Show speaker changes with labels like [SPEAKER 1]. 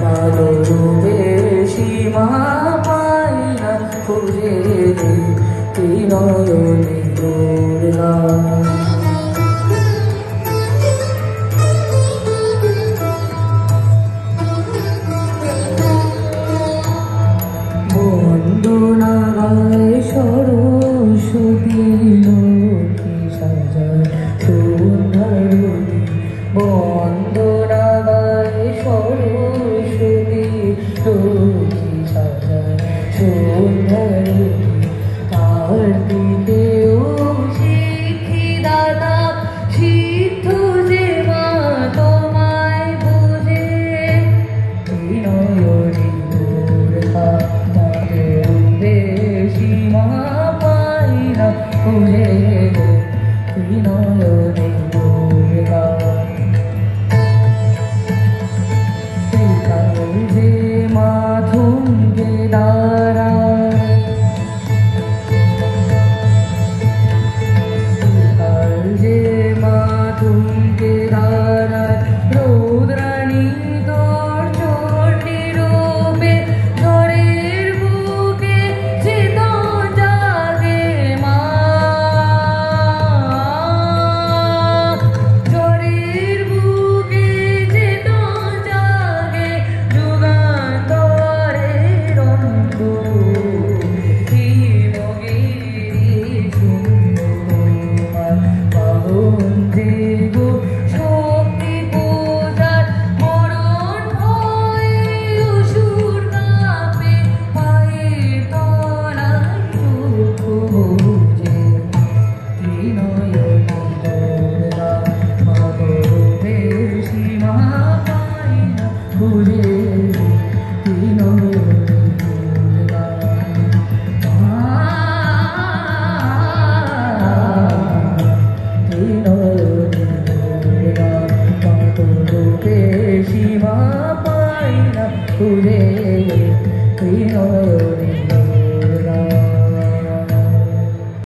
[SPEAKER 1] মাধুরূপে সীমা পাই না খুঁজে এই নয়নে দুর্গা বন্দনা গায় সরস্বতী লক্ষ্মী সাজায় সুন্দরী বন্দনা গায় সরস্বতী লক্ষ্মী সাজায় সুন্দরী তার দিকেও শিখি দাদা সিদ্ধ যে মা তোমায় বুঝে বিনয়নী দুর্গা সীমা পাই না খুঁজে বিনয়নী দুর্গা যে মাধুঙ্গে দ্বারা যে মাধুঙ্গে দ্বারা রৌদ্রাণী তোর চটি রূপে ঝড়ের বুকে চেতন জাগে মা ঝড়ের বুকে চেতন জাগে যুগান্তরের অন্ধ হিমগিরি সুন্দর পাবন দেব শক্তি পূজার মরণ ভয়ে অসুর কাঁপে পায়ের তলায় দুঃখ বুঝে বিনয়নী দুর্গা মাধবরূপে সীমা পাই না খুঁজে বিনয়নী দুর্গা মাধবরূপে সীমা পাই না খুঁজে বিনয়নী